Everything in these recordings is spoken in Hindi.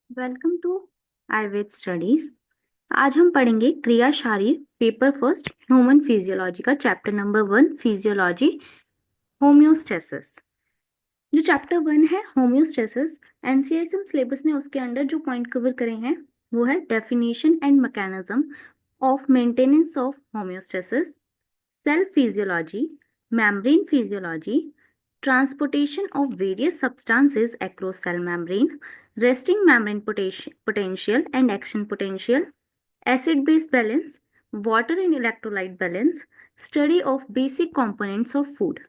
Welcome to Ayurveda studies. आज हम पढ़ेंगे क्रिया शारीर पेपर फर्स्ट ह्यूमन फिजियोलॉजी का चैप्टर नंबर 1 फिजियोलॉजी होम्योस्टेसिस। जो चैप्टर 1 है होम्योस्टेसिस, एनसीआईएसएम सिलेबस ने उसके अंडर जो पॉइंट कवर करे हैं वो है definition and mechanism of maintenance of homeostasis, cell physiology, membrane physiology, transportation of various substances across cell membrane, resting membrane potential and action potential, acid-base balance, water and electrolyte balance, study of basic components of food।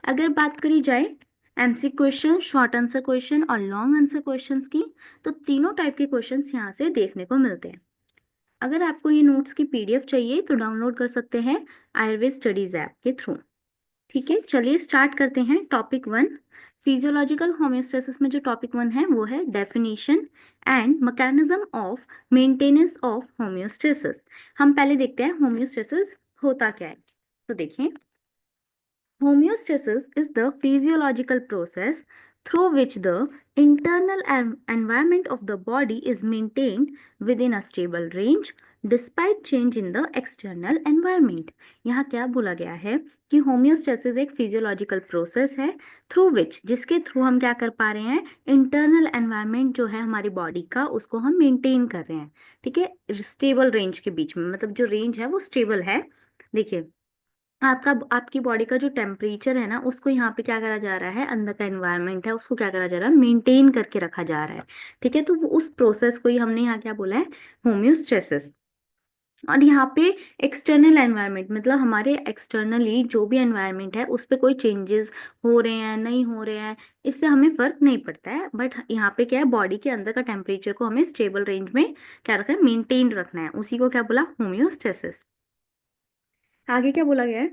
अगर बात करी जाए MC question, short answer question और लॉन्ग आंसर क्वेश्चंस की, तो तीनों टाइप के क्वेश्चंस यहाँ से देखने को मिलते हैं। अगर आपको ये नोट्स की पीडीएफ चाहिए तो डाउनलोड कर सकते हैं आयुर्वेद स्टडीज ऐप के थ्रू। ठीक है, चलिए स्टार्ट करते हैं। टॉपिक 1 फिजियोलॉजिकल होम्योस्टेसिस में जो टॉपिक 1 है वो है definition and mechanism of maintenance of homeostasis. हम पहले देखते हैं होम्योस्टेसिस होता क्या है। तो देखिए, homeostasis is the physiological process through which the internal environment of the body is maintained within a stable range despite change in the external environment। यहाँ क्या बोला गया है कि होम्योस्टेसिस एक फिजियोलॉजिकल प्रोसेस है थ्रू विच, जिसके थ्रू हम क्या कर पा रहे हैं, इंटरनल एनवायरनमेंट जो है हमारी बॉडी का उसको हम मेंटेन कर रहे हैं। ठीक है, स्टेबल रेंज के बीच में, मतलब जो रेंज है वो स्टेबल है। देखिए, आपकी बॉडी का जो टेम्परेचर है ना, उसको यहाँ पे क्या करा जा रहा है, अंदर का एनवायरनमेंट है उसको क्या करा जा रहा है, मेंटेन करके रखा जा रहा है। ठीक है, तो उस प्रोसेस को ही हमने यहाँ क्या बोला है, होम्योस्टेसिस। और यहाँ पे एक्सटर्नल एनवायरनमेंट मतलब हमारे एक्सटर्नली जो भी एनवायरनमेंट है उस पे कोई चेंजेस हो रहे हैं नहीं हो रहे हैं, इससे हमें फर्क नहीं पड़ता है। बट यहाँ पे क्या है, बॉडी के अंदर का टेम्परेचर को हमें स्टेबल रेंज में क्या रखना है, मेंटेन रखना है, उसी को क्या बोला, होम्योस्टेसिस। आगे क्या बोला गया है,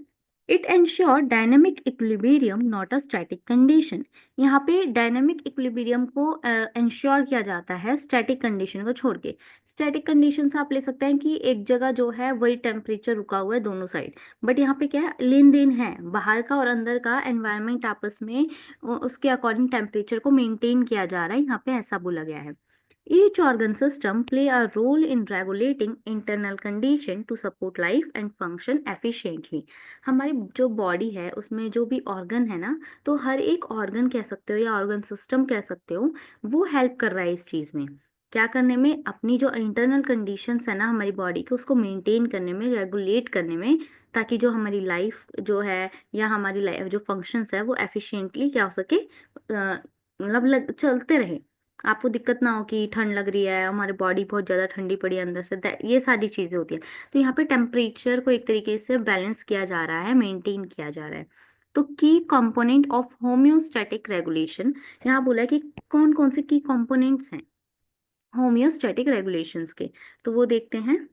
it ensure dynamic equilibrium not a static condition. यहाँ पे डायनेमिक इक्विलिब्रियम को एंश्योर किया जाता है स्टैटिक कंडीशन को छोड़ के। स्टैटिक कंडीशन से आप ले सकते हैं कि एक जगह जो है वही टेम्परेचर रुका हुआ है दोनों साइड। बट यहाँ पे क्या है, लेन देन है, बाहर का और अंदर का एनवायरनमेंट आपस में उसके अकॉर्डिंग टेम्परेचर को मेंटेन किया जा रहा है, यहाँ पे ऐसा बोला गया है। Each organ system play a role in regulating internal condition to support life and function efficiently। हमारी जो बॉडी है उसमें जो भी ऑर्गन है ना, तो हर एक ऑर्गन कह सकते हो या ऑर्गन सिस्टम कह सकते हो, वो हेल्प कर रहा है इस चीज में, क्या करने में, अपनी जो इंटरनल कंडीशंस है ना हमारी बॉडी के, उसको मेंटेन करने में, रेगुलेट करने में, ताकि जो हमारी लाइफ जो है या हमारी लाइफ जो फंक्शंस है वो एफिशिएंटली क्या हो सके, मतलब चलते रहे। आपको दिक्कत ना हो कि ठंड लग रही है, हमारी बॉडी बहुत ज़्यादा ठंडी पड़ी है अंदर से, ये सारी चीज़ें होती हैं। तो यहाँ पे टेम्परेचर को एक तरीके से बैलेंस किया जा रहा है, मेंटेन किया जा रहा है। तो की कंपोनेंट ऑफ होम्योस्टैटिक रेगुलेशन, यहाँ बोला है कि कौन कौन से की कंपोनेंट्स हैं होम्योस्टैटिक रेगुलेशंस के, तो वो देखते हैं।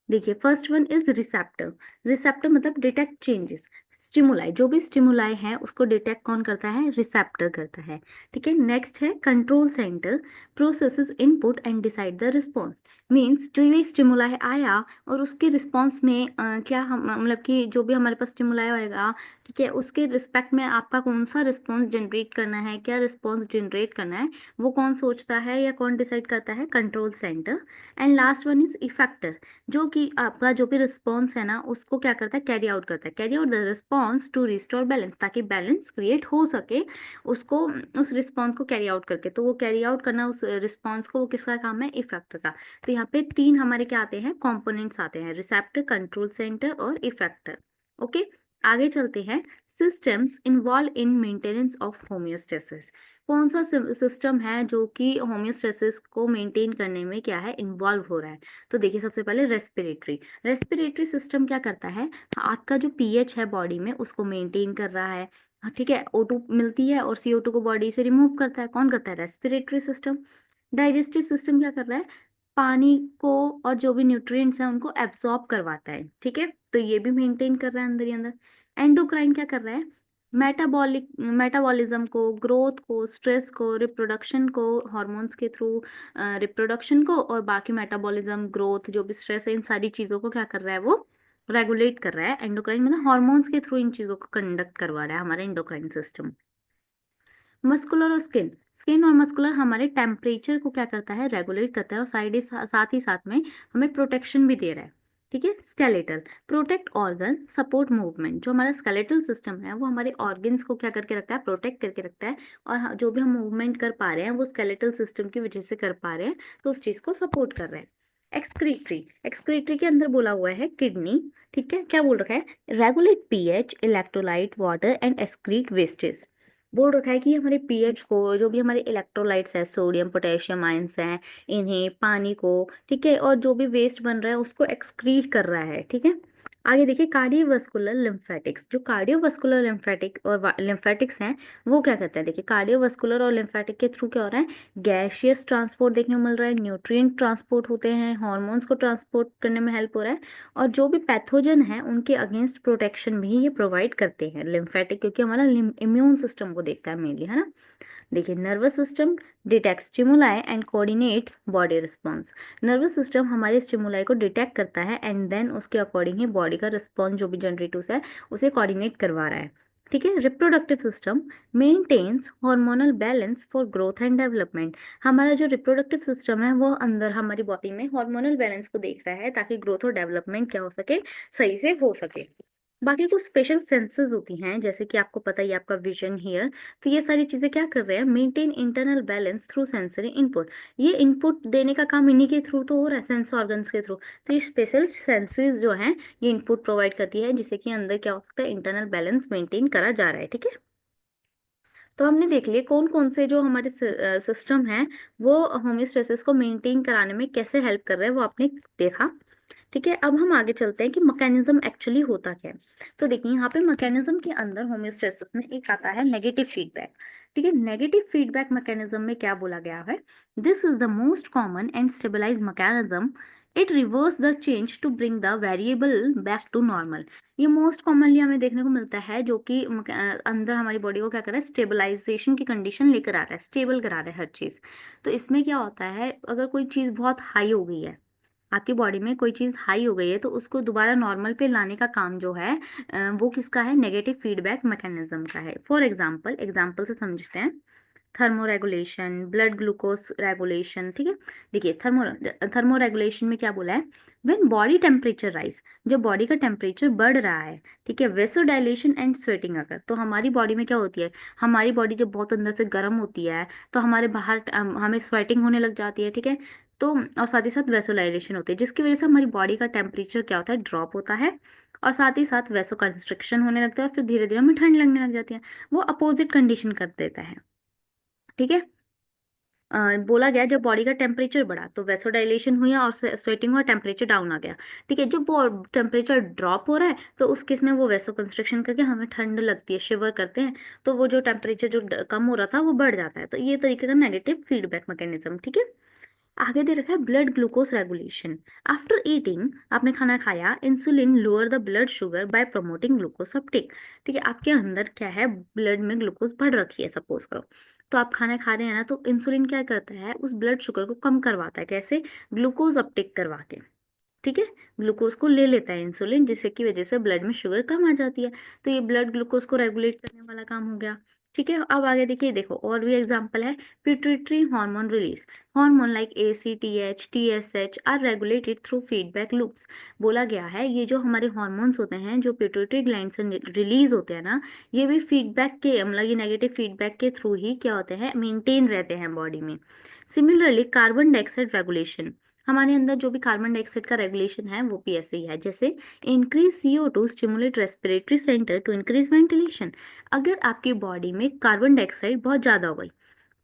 देखिए, first one is receptor. Receptor मतलब डिटेक्ट चेंजेस, स्टिमुलाई, जो भी स्टिमुलाई है उसको डिटेक्ट कौन करता है, रिसेप्टर करता है। ठीक है, नेक्स्ट है control centre, processes input and decide the response. Means जो ये स्टिमुलाई आया और उसके रिस्पॉन्स में क्या हम, मतलब कि जो भी हमारे पास स्टिमुलाई होएगा, ठीक है, उसके रिस्पेक्ट में आपका कौन सा रिस्पॉन्स जनरेट करना है, क्या रिस्पॉन्स जनरेट करना है, वो कौन सोचता है या कौन डिसाइड करता है, control centre. And last one is effector, जो कि आपका जो भी रिस्पॉन्स है ना उसको क्या करता है, कैरी आउट करता है, carry out the response to restore balance, ताकि बैलेंस क्रिएट हो सके, उसको उस रिस्पॉन्स को कैरी आउट करके। तो वो कैरी आउट करना उस रिस्पॉन्स को, वो किसका काम है, इफेक्टर का। तो यहाँ पे तीन हमारे क्या आते हैं, कंपोनेंट्स आते हैं, रिसेप्टर, कंट्रोल सेंटर और इफेक्टर। ओके, आगे चलते हैं, systems involve in maintenance of homeostasis. कौन सा सिस्टम है जो कि होम्योस्टेसिस को मेंटेन करने में क्या है, इन्वॉल्व हो रहा है। तो देखिए, सबसे पहले रेस्पिरेटरी। रेस्पिरेटरी सिस्टम क्या करता है, आपका जो पीएच है बॉडी में उसको मेंटेन कर रहा है। हाँ, ठीक है, O2 मिलती है और CO2 को बॉडी से रिमूव करता है, कौन करता है, रेस्पिरेटरी सिस्टम। डाइजेस्टिव सिस्टम क्या कर रहा है, पानी को और जो भी न्यूट्रिएंट्स हैं उनको एब्जॉर्ब करवाता है। ठीक है, तो ये भी मेंटेन कर रहा है अंदर ही अंदर। एंडोक्राइन क्या कर रहा है, मेटाबॉलिज्म को, ग्रोथ को, स्ट्रेस को, रिप्रोडक्शन को, हॉर्मोन्स के थ्रू रिप्रोडक्शन को, और बाकी मेटाबॉलिज्म, ग्रोथ, जो भी स्ट्रेस है, इन सारी चीजों को क्या कर रहा है, वो रेगुलेट कर रहा है। एंडोक्राइन मतलब हॉर्मोन्स के थ्रू इन चीजों को कंडक्ट करवा रहा है हमारा एंडोक्राइन सिस्टम। मस्कुलर और स्किन, स्किन और मस्कुलर हमारे टेम्परेचर को क्या करता है, रेगुलेट करता है, और साथ ही साथ में हमें प्रोटेक्शन भी दे रहा है। ठीक है। Skeletal, protect organ, support movement. जो हमारा स्केलेटल सिस्टम है वो हमारे ऑर्गन्स को क्या करके रखता है, प्रोटेक्ट करके रखता है, और जो भी हम मूवमेंट कर पा रहे हैं वो स्केलेटल सिस्टम की वजह से कर पा रहे हैं, तो उस चीज को सपोर्ट कर रहे हैं। एक्सक्रीटरी, एक्सक्रीटरी के अंदर बोला हुआ है किडनी। ठीक है, क्या बोल रखा है, regulate pH, electrolyte, water and excrete wastage. बोल रखा है कि हमारे पीएच को, जो भी हमारे इलेक्ट्रोलाइट्स है, सोडियम पोटेशियम आयंस हैं, इन्हें, पानी को, ठीक है, और जो भी वेस्ट बन रहा है उसको एक्सक्रीट कर रहा है। ठीक है। आगे देखिए, कार्डियोवास्कुलर लिम्फेटिक्स। जो कार्डियोवास्कुलर लिम्फेटिक और लिम्फेटिक्स हैं वो क्या करते हैं, देखिए कार्डियोवास्कुलर और लिम्फेटिक के थ्रू क्या हो रहा है, गैसियस ट्रांसपोर्ट देखने को मिल रहा है, न्यूट्रिएंट ट्रांसपोर्ट होते हैं, हॉर्मोन्स को ट्रांसपोर्ट करने में हेल्प हो रहा है, और जो भी पैथोजन है उनके अगेंस्ट प्रोटेक्शन भी ये प्रोवाइड करते हैं लिम्फेटिक, क्योंकि हमारा इम्यून सिस्टम को देखता है मेनली, है ना। देखिए, nervous system detect stimuli and coordinates body response. Nervous system हमारे स्टिमुलाई को डिटेक्ट करता है एंड देन उसके अकॉर्डिंग ही बॉडी का रिस्पॉन्स जो भी जनरेट है उसे कोऑर्डिनेट करवा रहा है। ठीक है। Reproductive system maintains hormonal balance for growth and development. हमारा जो रिप्रोडक्टिव सिस्टम है वो अंदर हमारी बॉडी में हार्मोनल बैलेंस को देख रहा है ताकि ग्रोथ और डेवलपमेंट क्या हो सके, सही से हो सके। बाकी कुछ स्पेशल सेंसेस होती हैं, जैसे कि आपको पता ही है, आपका विजन, हियर, तो ये सारी चीजें क्या कर रहे हैं, maintain internal balance through sensory input. ये इनपुट देने का काम इन्हीं के थ्रू तो हो रहा है, सेंस ऑर्गन्स के थ्रू। तो ये स्पेशल सेंसेस जो हैं ये इनपुट प्रोवाइड करती है, जिससे कि अंदर क्या हो सकता है, इंटरनल बैलेंस मेंटेन करा जा रहा है। ठीक है। तो हमने देख लिए कौन कौन से जो हमारे सिस्टम है वो होमियोस्टेसिस को मेंटेन कराने में कैसे हेल्प कर रहे हैं, वो आपने देखा। ठीक है। अब हम आगे चलते हैं कि मैकेनिज्म एक्चुअली होता क्या है। तो देखिए, यहाँ पे मैकेनिज्म के अंदर होमियोस्टेसिस में एक आता है नेगेटिव फीडबैक। ठीक है। नेगेटिव फीडबैक मैकेनिज्म में क्या बोला गया है, this is the most common and stabilise mechanism, it reverse the change to bring the variable back to normal. ये मोस्ट कॉमनली हमें देखने को मिलता है, जो कि अंदर हमारी बॉडी को क्या कर रहा है, स्टेबलाइजेशन की कंडीशन लेकर आ रहा है, स्टेबल करा रहा है हर चीज। तो इसमें क्या होता है, अगर कोई चीज बहुत हाई हो गई है, आपकी बॉडी में कोई चीज हाई हो गई है, तो उसको दोबारा नॉर्मल पे लाने का काम जो है वो किसका है, नेगेटिव फीडबैक मैकेनिज्म का है। फॉर एग्जाम्पल, एग्जाम्पल से समझते हैं। Thermo regulation, blood glucose regulation. ठीक है। देखिए, थर्मो रेगुलेशन में क्या बोला है, व्हेन बॉडी टेम्परेचर राइज, जब बॉडी का टेम्परेचर बढ़ रहा है, ठीक है, वेसो डायलेशन एंड स्वेटिंग अगर, तो हमारी बॉडी में क्या होती है, हमारी बॉडी जब बहुत अंदर से गर्म होती है तो हमारे बाहर हमें स्वेटिंग होने लग जाती है। ठीक है। तो और साथ ही साथ वेसोलाइलेशन होती है, जिसकी वजह से हमारी बॉडी का टेम्परेचर क्या होता है, ड्रॉप होता है, और साथ ही साथ वेसो कंस्ट्रिक्शन होने लगता है, और फिर धीरे धीरे हमें ठंड लगने लग जाती है। वो अपोजिट कंडीशन कर देता है। ठीक है। बोला गया जब बॉडी का टेम्परेचर बढ़ा तो वेसोडाइलेशन हुई और स्वेटिंग हुआ, टेम्परेचर डाउन आ गया। ठीक है। जब वो टेम्परेचर ड्रॉप हो रहा है तो उस केस में वो वेसो कंस्ट्रिक्शन करके हमें ठंड लगती है, शिवर करते हैं, तो वो जो टेम्परेचर जो कम हो रहा था वो बढ़ जाता है। तो ये तरीके का नेगेटिव फीडबैक मैकेनिज्म। ठीक है। आगे दे रखा है blood glucose regulation. After eating, आपने खाना खाया, insulin lower the blood sugar bye promoting glucose Uptake. ठीक है। आपके अंदर क्या है, ब्लड में ग्लूकोज बढ़ रखी है सपोज करो, तो आप खाना खा रहे हैं ना, तो इंसुलिन क्या करता है, उस ब्लड शुगर को कम करवाता है, कैसे, ग्लूकोज अपटेक करवा के। ठीक है। ग्लूकोज को ले लेता है इंसुलिन, जिससे की वजह से ब्लड में शुगर कम आ जाती है। तो ये ब्लड ग्लूकोज को रेगुलेट करने वाला काम हो गया। ठीक है। अब आगे देखिए, देखो और भी एग्जांपल है, pituitary hormone release. Hormone like ACTH, TSH are regulated through feedback loops. बोला गया है ये जो हमारे हार्मोन्स होते हैं जो पिट्यूटरी ग्लैंड से रिलीज होते हैं ना, ये भी फीडबैक के, मतलब ये नेगेटिव फीडबैक के थ्रू ही क्या होते हैं, मेंटेन रहते हैं बॉडी में। सिमिलरली कार्बन डाइऑक्साइड रेगुलेशन, हमारे अंदर जो भी कार्बन डाइऑक्साइड का रेगुलेशन है वो भी ऐसे ही है, जैसे increase CO2 stimulate respiratory centre to increase ventilation. अगर आपकी बॉडी में कार्बन डाइऑक्साइड बहुत ज़्यादा हो गई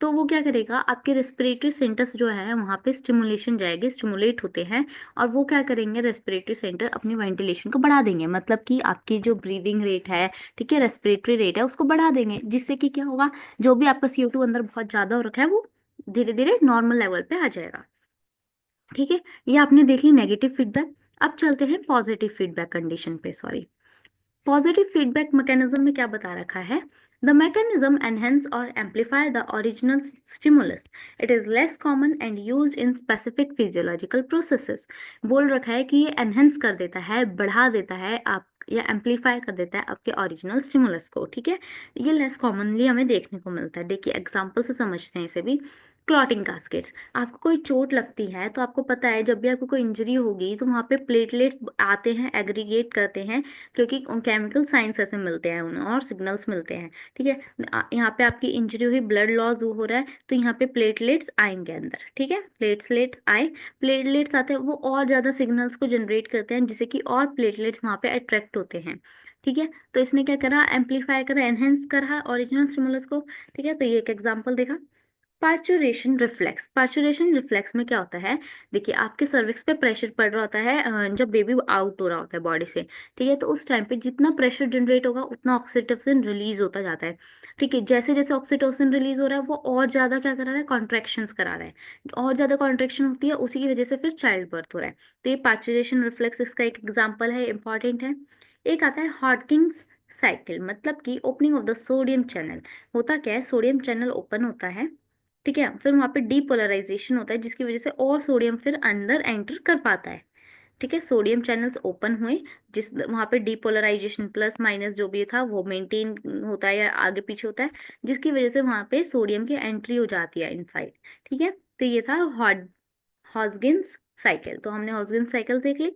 तो वो क्या करेगा, आपके रेस्पिरेटरी सेंटर्स जो है वहाँ पे स्टिमुलेशन जाएगी, स्टिमुलेट होते हैं, और वो क्या करेंगे, रेस्पिरेटरी सेंटर अपनी वेंटिलेशन को बढ़ा देंगे, मतलब कि आपकी जो ब्रीदिंग रेट है, ठीक है, रेस्पिरेटरी रेट है, उसको बढ़ा देंगे, जिससे कि क्या होगा, जो भी आपका CO2 अंदर बहुत ज़्यादा हो रखा है वो धीरे धीरे नॉर्मल लेवल पे आ जाएगा। ठीक है। ये आपने देख ली नेगेटिव फीडबैक। अब चलते हैं पॉजिटिव फीडबैक कंडीशन पे, सॉरी। पॉजिटिव फीडबैक मैकेनिज्म में क्या बता रखा है, द मैकेनिज्म एनहेंस और amplify the original stimulus, it is less common and used in specific physiological processes. बोल रखा है कि ये एनहेंस कर देता है, बढ़ा देता है आप या एम्पलीफाई कर देता है आपके ओरिजिनल स्टिमुलस को, ठीक है। ये लेस कॉमनली हमें देखने को मिलता है। देखिए एग्जाम्पल से समझते हैं इसे भी। क्लॉटिंग कास्केट्स, आपको कोई चोट लगती है तो आपको पता है जब भी आपको कोई इंजरी होगी तो वहाँ पे प्लेटलेट्स आते हैं, एग्रीगेट करते हैं, क्योंकि केमिकल साइंस ऐसे मिलते हैं उन्हें और सिग्नल्स मिलते हैं, ठीक है। यहाँ पे आपकी इंजरी हुई, ब्लड लॉस हो रहा है, तो यहाँ पे प्लेटलेट्स आएंगे अंदर, ठीक है। प्लेटलेट्स आए, प्लेटलेट्स आते हैं, वो और ज़्यादा सिग्नल्स को जनरेट करते हैं जिससे कि और प्लेटलेट्स वहाँ पे अट्रैक्ट होते हैं, ठीक है। तो इसने क्या करा, एम्पलीफाई करा, एनहेंस करा ओरिजिनल स्टिमुलस को, ठीक है। तो ये एक एग्जांपल देखा। पार्चुरेशन रिफ्लेक्स, पार्चुरेशन रिफ्लेक्स में क्या होता है, देखिए आपके सर्विक्स पे प्रेशर पड़ रहा होता है जब बेबी आउट हो रहा होता है बॉडी से, ठीक है। तो उस टाइम पे जितना प्रेशर जनरेट होगा उतना ऑक्सीटोसिन रिलीज होता जाता है, ठीक है। जैसे जैसे ऑक्सीटोसिन रिलीज हो रहा है वो और ज्यादा क्या करा रहा है, कॉन्ट्रैक्शंस करा रहा है, और ज्यादा कॉन्ट्रैक्शन होती है, उसी की वजह से फिर चाइल्ड बर्थ हो रहा है। तो ये पार्चुरेशन रिफ्लेक्स इसका एक एग्जाम्पल है, इंपॉर्टेंट है। एक आता है हॉटकिंस साइकिल, मतलब कि opening of the sodium channel. होता क्या है, सोडियम चैनल ओपन होता है, ठीक है, फिर वहां पे डीपोलराइजेशन होता है जिसकी वजह से और सोडियम फिर अंदर एंटर कर पाता है, ठीक है। सोडियम चैनल्स ओपन हुए, जिस वहां पे डीपोलराइजेशन प्लस माइनस जो भी था वो मेंटेन होता है या आगे पीछे होता है, जिसकी वजह से वहां पे सोडियम की एंट्री हो जाती है इनसाइड, ठीक है। तो ये था हॉजकिंस साइकिल। तो हमने हॉजकिंस साइकिल देख ली।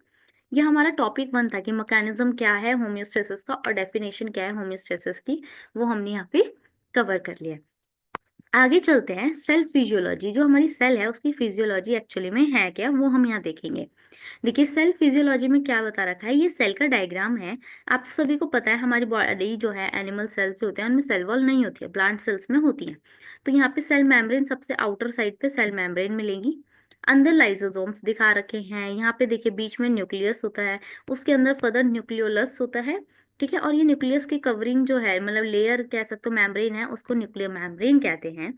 ये हमारा टॉपिक 1 था कि मैकेनिज्म क्या है होम्योस्टेसिस का और डेफिनेशन क्या है होम्योस्टेसिस की, वो हमने यहाँ पे कवर कर लिया। आगे चलते हैं, सेल फिजियोलॉजी, जो हमारी सेल है उसकी फिजियोलॉजी एक्चुअली में है क्या, वो हम यहाँ देखेंगे। देखिए सेल फिजियोलॉजी में क्या बता रखा है, ये सेल का डायग्राम है। आप सभी को पता है हमारी बॉडी जो है, एनिमल सेल्स जो होते हैं उनमें सेल वॉल नहीं होती है, प्लांट सेल्स में होती है। तो यहाँ पे सेल मेम्ब्रेन, सबसे आउटर साइड पे सेल मेम्ब्रेन मिलेंगी, अंदर लाइसोसोम्स दिखा रखे हैं। यहाँ पे देखिए बीच में न्यूक्लियस होता है, उसके अंदर फर्दर न्यूक्लियोलस होता है, ठीक है। और ये न्यूक्लियस की कवरिंग जो है, मतलब लेयर कह सकते हो, मेम्ब्रेन है, उसको न्यूक्लियर मेम्ब्रेन कहते हैं।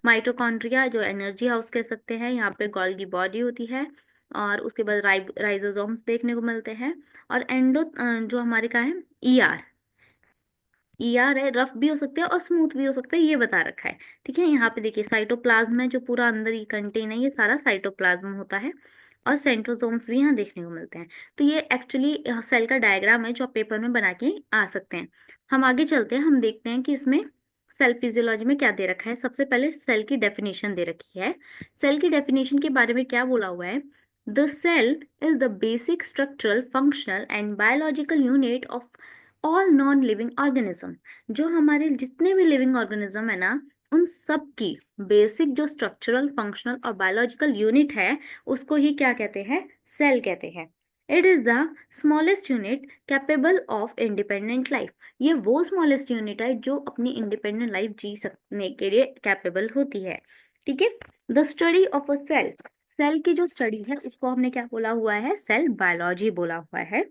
माइटोकॉन्ड्रिया जो एनर्जी हाउस कह सकते हैं, यहाँ पे गोल्गी बॉडी होती है, और उसके बाद राइजोसोम्स देखने को मिलते हैं। और एंडो जो हमारे का है, ईआर, ईआर है, रफ भी हो सकते हैं और स्मूथ भी हो सकते हैं, ये बता रखा है, ठीक है। यहाँ पे देखिए साइटोप्लाज्म है जो पूरा अंदर ही कंटेन है, ये सारा साइटोप्लाज्म होता है, और सेंट्रोसोम्स भी यहाँ देखने को मिलते हैं। तो ये एक्चुअली सेल का डायग्राम है जो आप पेपर में बना के आ सकते हैं। हम आगे चलते हैं, हम देखते हैं कि इसमें सेल फिजियोलॉजी में क्या दे रखा है। सबसे पहले सेल की डेफिनेशन दे रखी है। सेल की डेफिनेशन के बारे में क्या बोला हुआ है, the cell is the basic structural functional and biological unit of all non living organism. जो हमारे जितने भी लिविंग ऑर्गेनिज्म है ना, उन सब की बेसिक जो स्ट्रक्चरल फंक्शनल और बायोलॉजिकल यूनिट है, उसको ही क्या कहते हैं, सेल कहते हैं। It is the smallest unit capable of independent life. ये वो स्मॉलेस्ट यूनिट है जो अपनी इंडिपेंडेंट लाइफ जी सकने के लिए कैपेबल होती है, ठीक है। The study of a cell, cell की जो स्टडी है उसको हमने क्या बोला हुआ है, सेल बायोलॉजी बोला हुआ है।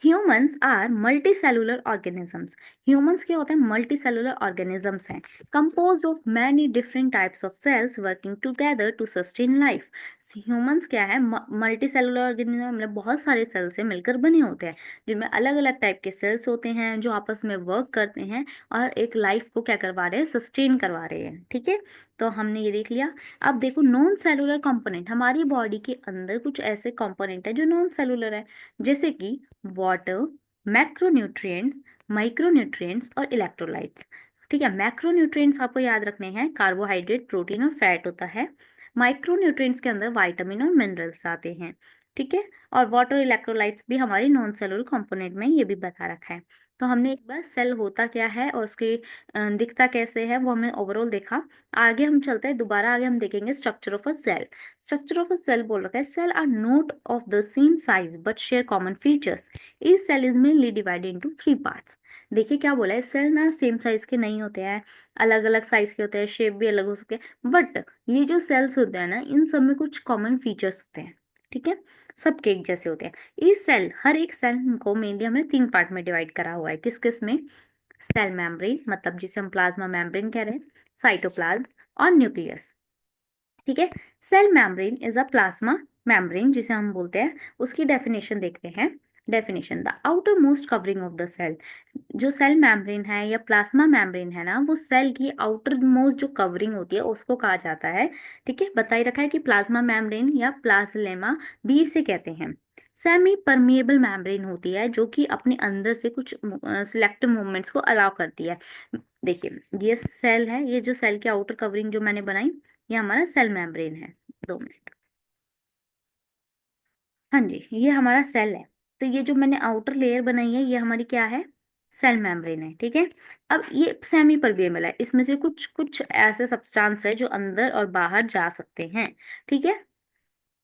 Humans are multicellular organisms. Humans क्या होते हैं, मल्टीसेलुलर ऑर्गेनिजम्स हैं, composed of many different types of cells working together to sustain life. Humans क्या है, मल्टीसेलुलर ऑर्गेनिज्म, मतलब बहुत सारे सेल से मिलकर बने होते हैं, जिनमें अलग अलग टाइप के सेल्स होते हैं जो आपस में वर्क करते हैं और एक लाइफ को क्या करवा रहे हैं, सस्टेन करवा रहे हैं, ठीक है। तो हमने ये देख लिया। अब देखो नॉन सेलुलर कंपोनेंट, हमारी बॉडी के अंदर कुछ ऐसे कंपोनेंट है जो नॉन सेलुलर है, जैसे कि वाटर, मैक्रोन्यूट्रिएंट्स, माइक्रोन्यूट्रिएंट्स और इलेक्ट्रोलाइट्स, ठीक है। मैक्रोन्यूट्रिएंट्स आपको याद रखने हैं, कार्बोहाइड्रेट, प्रोटीन और फैट होता है। माइक्रोन्यूट्रिएंट्स के अंदर विटामिन और मिनरल्स आते हैं, ठीक है। और वाटर, इलेक्ट्रोलाइट्स भी हमारी नॉन सेलुलर कंपोनेंट में, ये भी बता रखा है। तो हमने एक बार सेल होता क्या है और उसकी दिखता कैसे है वो हमने ओवरऑल देखा। आगे हम चलते हैं, दोबारा आगे हम देखेंगे structure of a cell. Structure of a cell बोल रखा है, cell are not of the same size but share common features. इस cell is mainly divided into 3 parts. देखिए क्या बोला है, सेल ना सेम साइज के नहीं होते हैं, अलग अलग साइज के होते हैं, शेप भी अलग हो सकते हैं, बट ये जो सेल्स होते हैं ना, इन सब में कुछ कॉमन फीचर्स होते हैं, ठीक है। सबके एक जैसे होते हैं। इस सेल, हर एक सेल को मेनली हमने 3 पार्ट में डिवाइड करा हुआ है। किस किस में, सेल मेम्ब्रेन, मतलब जिसे हम प्लाज्मा मेम्ब्रेन कह रहे हैं, साइटोप्लाज्म और न्यूक्लियस, ठीक है। Cell membrane is a plasma membrane जिसे हम बोलते हैं, उसकी डेफिनेशन देखते हैं। Definition, the outer most covering of the cell. जो सेल मेम्ब्रेन है या प्लाज्मा मेम्ब्रेन है ना, वो सेल की आउटर मोस्ट जो कवरिंग होती है उसको कहा जाता है, ठीक है। बता ही रखा है कि प्लाज्मा मेम्ब्रेन या प्लाज्लेमा भी इसे कहते हैं, सेमी परमिएबल मेम्ब्रेन होती है जो कि अपने अंदर से कुछ सिलेक्टिव मूवमेंट्स को अलाउ करती है। देखिए ये सेल है, ये जो सेल की आउटर कवरिंग जो मैंने बनाई, ये हमारा सेल मेम्ब्रेन है। 2 मिनट। हाँ जी, ये हमारा सेल है। तो ये जो मैंने आउटर लेयर बनाई है ये हमारी क्या है, सेल मेम्ब्रेन है। ठीक है, अब ये सेमी परमेबल है, इसमें से कुछ कुछ ऐसे सब्सटेंस है जो अंदर और बाहर जा सकते हैं। ठीक है,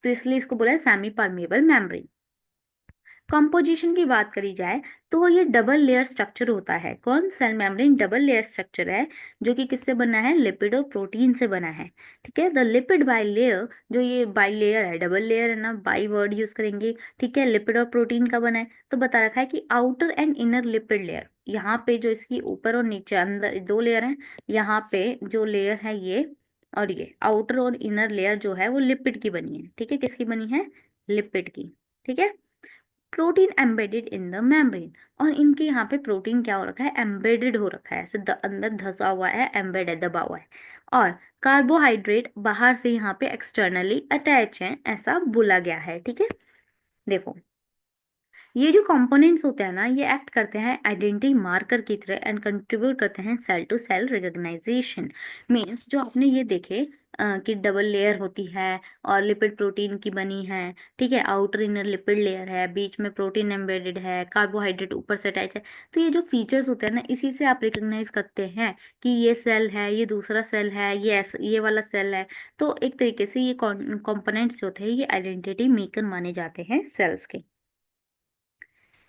तो इसलिए इसको बोला है सेमी परमेबल मेम्ब्रेन। कंपोजिशन की बात करी जाए तो ये डबल लेयर स्ट्रक्चर होता है। कौन, cell membrane double layer structure है जो कि किससे बना है, लिपिड और प्रोटीन से बना है। ठीक है, द लिपिड बाई लेयर, जो ये बाई लेयर है, डबल लेयर है ना, बाई वर्ड यूज करेंगे। ठीक है, लिपिड और प्रोटीन का बना है, तो बता रखा है कि outer and inner lipid layer, यहाँ पे जो इसकी ऊपर और नीचे अंदर 2 लेयर है, यहाँ पे जो लेयर है ये, और ये आउटर और इनर लेयर जो है वो लिपिड की बनी है। ठीक है, किसकी बनी है, लिपिड की। ठीक है, protein embedded in the membrane, और इनके यहाँ पे प्रोटीन क्या हो रखा है, एम्बेडेड हो रखा है, ऐसे अंदर धसा हुआ है, एम्बेड है, दबा हुआ है। और कार्बोहाइड्रेट बाहर से यहाँ पे एक्सटर्नली अटैच है, ऐसा बोला गया है। ठीक है, देखो ये जो कंपोनेंट्स होते हैं ना, ये एक्ट करते हैं आइडेंटिटी मार्कर की तरह एंड कंट्रीब्यूट करते हैं cell to cell recognisation. Means जो आपने ये देखे कि डबल लेयर होती है और लिपिड प्रोटीन की बनी है। ठीक है, आउटर इनर लिपिड लेयर है, बीच में प्रोटीन एम्बेडेड है, कार्बोहाइड्रेट ऊपर से अटैच है। तो ये जो फीचर्स होते हैं ना, इसी से आप रिकॉग्नाइज करते हैं कि ये सेल है, ये दूसरा सेल है, ये वाला सेल है। तो एक तरीके से ये कंपोनेंट्स जो थे ये आइडेंटिटी मेकर माने जाते हैं सेल्स के।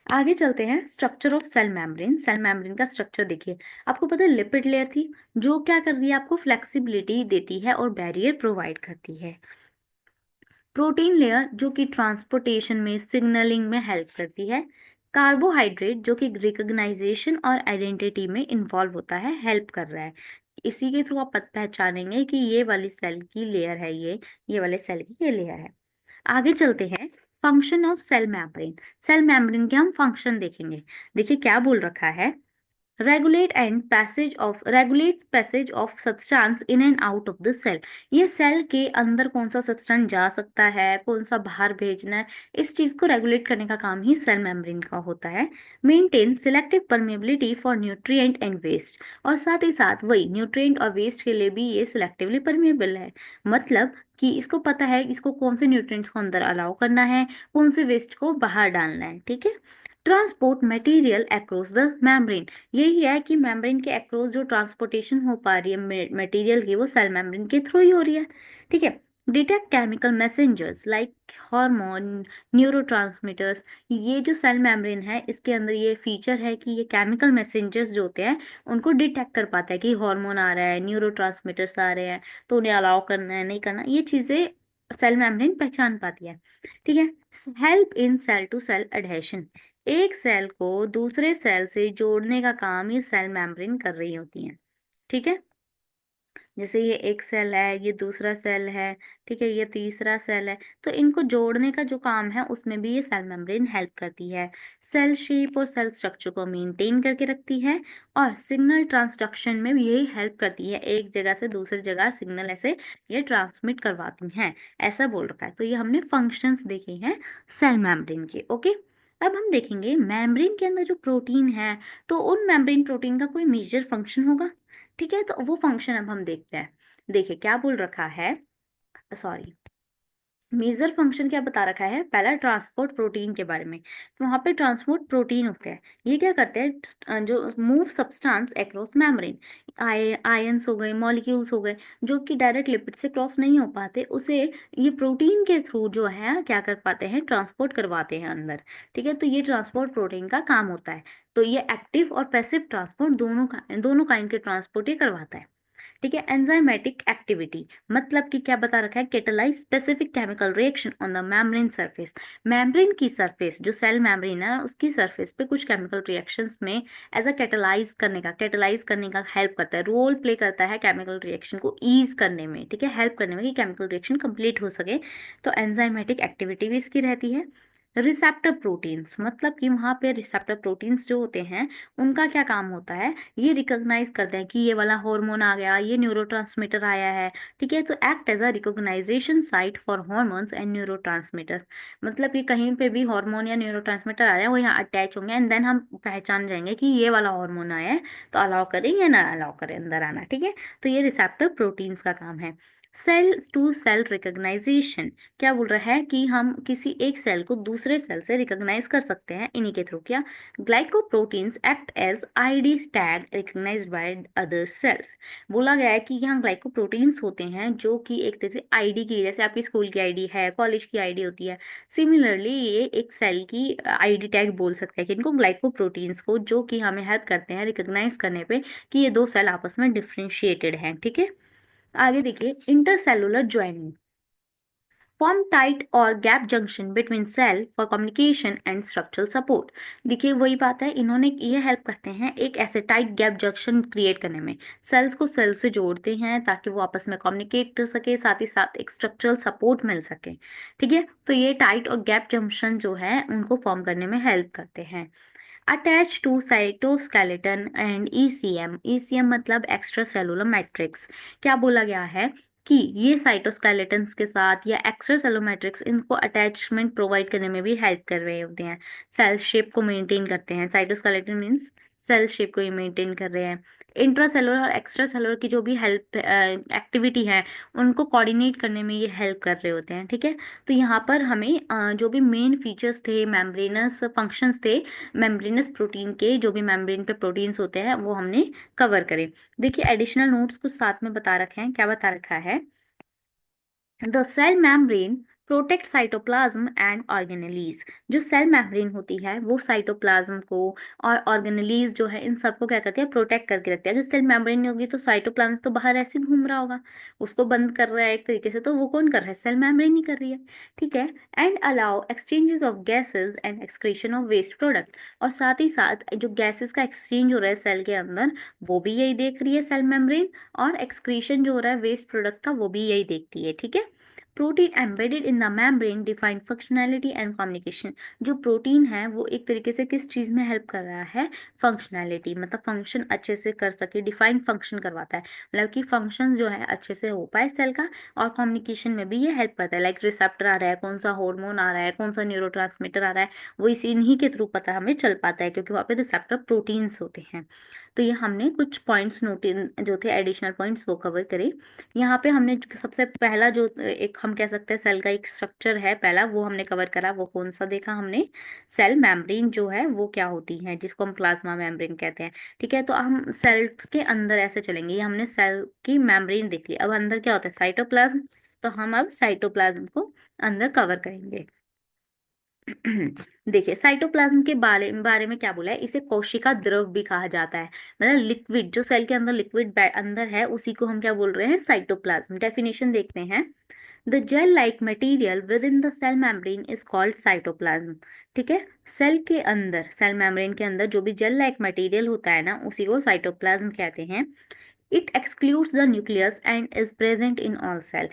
आगे चलते हैं, structure of cell membrane. Cell membrane का स्ट्रक्चर देखिए, आपको पता है लिपिड लेयर थी जो क्या कर रही है, आपको फ्लेक्सिबिलिटी देती है और बैरियर प्रोवाइड करती है। प्रोटीन लेयर जो कि ट्रांसपोर्टेशन में, सिग्नलिंग में हेल्प करती है। कार्बोहाइड्रेट जो कि रिकॉग्नाइजेशन और आइडेंटिटी में इन्वॉल्व होता है, हेल्प कर रहा है। इसी के थ्रू आप पहचानेंगे कि ये वाली सेल की लेयर है, ये वाले सेल की ये लेयर है। आगे चलते हैं, function of cell membrane. Cell membrane के हम फंक्शन देखेंगे। देखिए क्या बोल रखा है, regulates passage of substance in and out of the cell. ये सेल के अंदर कौन सा सब्सटेंस जा सकता है, कौन सा बाहर भेजना है, इस चीज को रेगुलेट करने का काम ही सेल मेम्ब्रेन का होता है। Maintain selective permeability for nutrient and waste, और साथ ही साथ वही न्यूट्रिएंट और वेस्ट के लिए भी ये सिलेक्टिवली परमेबल है। मतलब कि इसको पता है इसको कौन से न्यूट्रिएंट्स को अंदर अलाउ करना है, कौन से वेस्ट को बाहर डालना है। ठीक है, transport material across the membrane, यही है कि मेम्ब्रेन के अक्रॉस जो ट्रांसपोर्टेशन हो पा रही है मटेरियल की, वो सेल मेम्ब्रेन के थ्रू ही हो रही है। ठीक है, detect chemical messengers like hormone, neurotransmitters. ये जो सेल मेम्ब्रेन है इसके अंदर ये फीचर है कि ये केमिकल मैसेंजर्स जो होते हैं उनको डिटेक्ट कर पाता है कि हार्मोन आ रहा है, न्यूरोट्रांसमीटर्स आ रहे हैं, तो उन्हें अलाउ करना है नहीं करना, ये चीजें सेल मेम्ब्रेन पहचान पाती है। ठीक है, help in cell to cell adhesion, एक सेल को दूसरे सेल से जोड़ने का काम ये सेल मेम्ब्रेन कर रही होती हैं। ठीक है, जैसे ये एक सेल है, ये दूसरा सेल है, ठीक है, ये तीसरा सेल है, तो इनको जोड़ने का जो काम है उसमें भी ये सेल मेम्ब्रेन हेल्प करती है। सेल शेप और सेल स्ट्रक्चर को मेंटेन करके रखती है, और सिग्नल ट्रांसडक्शन में भी यही हेल्प करती है, एक जगह से दूसरी जगह सिग्नल ऐसे ये ट्रांसमिट करवाती हैं, ऐसा बोल रखा है। तो ये हमने फंक्शंस देखे हैं सेल मेम्ब्रेन के। ओके, अब हम देखेंगे मेम्ब्रेन के अंदर जो प्रोटीन है, तो उन मेम्ब्रेन प्रोटीन का कोई मेजर फंक्शन होगा। ठीक है, तो वो फंक्शन अब हम देखते हैं। देखिए क्या बोल रखा है, सॉरी, मेजर फंक्शन क्या बता रखा है, पहला ट्रांसपोर्ट प्रोटीन के बारे में। तो वहाँ पे ट्रांसपोर्ट प्रोटीन होते हैं, ये क्या करते हैं, जो move substance across membrane, ions हो गए, मॉलिक्यूल्स हो गए, जो कि डायरेक्ट लिपिड से क्रॉस नहीं हो पाते, उसे ये प्रोटीन के थ्रू जो है क्या कर पाते हैं, ट्रांसपोर्ट करवाते हैं अंदर। ठीक है, तो ये ट्रांसपोर्ट प्रोटीन का काम होता है। तो ये एक्टिव और पैसिव ट्रांसपोर्ट दोनों काइंड के ट्रांसपोर्ट ये करवाता है। ठीक है, एंजाइमेटिक एक्टिविटी, मतलब कि क्या बता रखा है, catalyse specific chemical reaction on the membrane surface. Membrane की सरफेस, जो सेल मेम्ब्रेन है उसकी सरफेस पे कुछ केमिकल रिएक्शंस में एज अ कैटालाइज करने का हेल्प करता है, रोल प्ले करता है केमिकल रिएक्शन को ईज करने में। ठीक है, हेल्प करने में कि केमिकल रिएक्शन कंप्लीट हो सके, तो एंजाइमेटिक एक्टिविटी भी इसकी रहती है। रिसेप्टर प्रोटीन्स, मतलब कि वहाँ पे रिसेप्टर प्रोटीन्स जो होते हैं उनका क्या काम होता है, ये रिकॉग्नाइज करते हैं कि ये वाला हार्मोन आ गया, ये न्यूरोट्रांसमीटर आया है, ठीक है। तो act as a recognisation site for hormones and neurotransmitters, मतलब कि कहीं पे भी हार्मोन या न्यूरोट्रांसमीटर आ रहा है वो यहाँ अटैच होंगे एंड देन हम पहचान जाएंगे कि ये वाला हार्मोन आया है, तो अलाउ करें या ना अलाउ करें अंदर आना, ठीक है। तो ये रिसेप्टर प्रोटीन्स का काम है। सेल टू सेल रिकॉग्नाइजेशन, क्या बोल रहा है कि हम किसी एक सेल को दूसरे सेल से रिकॉग्नाइज कर सकते हैं इन्हीं के थ्रू। क्या, glycoproteins act as ID tag recognised by other cells. बोला गया है कि यहाँ ग्लाइकोप्रोटीन्स होते हैं जो कि एक तरह से आईडी की, जैसे आपकी स्कूल की आईडी है, कॉलेज की आईडी होती है, सिमिलरली ये एक सेल की आईडी टैग बोल सकते हैं कि इनको ग्लाइकोप्रोटीन्स को, जो कि हमें हेल्प करते हैं रिकॉग्नाइज करने पे कि ये दो सेल आपस में डिफ्रेंशिएटेड हैं, ठीक है। आगे देखिए, इंटरसेलुलर ज्वाइनिंग, फॉर्म टाइट और gap junction between cell for communication and structural support. देखिए वही बात है, इन्होंने ये हेल्प करते हैं एक ऐसे टाइट गैप जंक्शन क्रिएट करने में, सेल्स को सेल से जोड़ते हैं ताकि वो आपस में कम्युनिकेट कर सके, साथ ही साथ एक स्ट्रक्चरल सपोर्ट मिल सके, ठीक है। तो ये टाइट और गैप जंक्शन जो है उनको फॉर्म करने में हेल्प करते हैं। Attach to cytoskeleton and ECM, ECM मतलब एक्स्ट्रा सेलुलर मैट्रिक्स। क्या बोला गया है कि ये साइटोस्केलेटन्स के साथ या एक्स्ट्रा सेलुलर मैट्रिक्स इनको अटैचमेंट प्रोवाइड करने में भी हेल्प कर रहे होते हैं, सेल शेप को मेंटेन करते हैं। साइटोस्केलेटन मीन्स सेल शेप को ही मेंटेन कर रहे हैं। इंट्रा सेलुलर और एक्स्ट्रा सेलुलर की जो भी हेल्प एक्टिविटी है उनको कोऑर्डिनेट करने में ये हेल्प कर रहे होते हैं, ठीक है। तो यहाँ पर हमें जो भी मेन फीचर्स थे, मेम्ब्रेनस फंक्शंस थे, मेम्ब्रेनस प्रोटीन के, जो भी मेम्ब्रेन पे प्रोटीन्स होते हैं वो हमने कवर करे। देखिए एडिशनल नोट्स कुछ साथ में बता रखे हैं, क्या बता रखा है, the cell membrane protect cytoplasm and organelles. जो सेल मेम्ब्रेन होती है वो साइटोप्लाज्म को और ऑर्गेनेलीज जो है इन सबको क्या करती है, प्रोटेक्ट करके रखती है। अगर सेल मेम्ब्रेन नहीं होगी तो साइटोप्लाज्म तो बाहर ऐसे ही घूम रहा होगा, उसको बंद कर रहा है एक तरीके से, तो वो कौन कर रहा है, सेल मेम्ब्रेन ही कर रही है, ठीक है। And allow exchanges of gases and excretion of waste product, और साथ ही साथ जो गैसेस का एक्सचेंज हो रहा है सेल के अंदर वो भी यही देख रही है सेल मेम्ब्रेन, और एक्सक्रीशन जो हो रहा है वेस्ट प्रोडक्ट का वो भी यही देखती है, ठीक है। Protein embedded in the membrane define functionality and communication. जो प्रोटीन है वो एक तरीके से किस चीज़ में हेल्प कर रहा है, फंक्शनैलिटी, मतलब फंक्शन अच्छे से कर सके, डिफाइन फंक्शन करवाता है, मतलब कि फंक्शन जो है अच्छे से हो पाए सेल का, और कम्युनिकेशन में भी ये हेल्प करता है। लाइक रिसेप्टर आ रहा है, कौन सा हार्मोन आ रहा है, कौन सा न्यूरोट्रांसमीटर आ रहा है, वो इसी इन्हीं के थ्रू पता हमें चल पाता है क्योंकि वहाँ पे रिसेप्टर प्रोटीन्स होते हैं। तो ये हमने कुछ पॉइंट्स नोट जो थे एडिशनल पॉइंट्स वो कवर करे। यहाँ पे हमने सबसे पहला जो एक हम कह सकते हैं सेल का एक स्ट्रक्चर है पहला, वो हमने कवर करा, वो कौन सा देखा हमने, सेल मेम्ब्रेन जो है वो क्या होती है, जिसको हम प्लाज्मा मेम्ब्रेन कहते हैं, ठीक है। तो हम सेल के अंदर ऐसे चलेंगे, ये हमने सेल की मेम्ब्रेन देख ली, अब अंदर क्या होता है, साइटोप्लाज्म। तो हम अब साइटोप्लाज्म को अंदर कवर करेंगे। देखिए साइटोप्लाज्म के बारे में क्या बोला है, इसे कोशिका द्रव भी कहा जाता है, मतलब लिक्विड, जो सेल के अंदर लिक्विड अंदर है उसी को हम क्या बोल रहे हैं, साइटोप्लाज्म। डेफिनेशन देखते हैं, the gel like material within the cell membrane is called cytoplasm, ठीक है। सेल के अंदर, सेल मेम्ब्रेन के अंदर जो भी जेल लाइक मटेरियल होता है ना उसी को साइटोप्लाज्म कहते हैं। It excludes the nucleus and is present in all cell.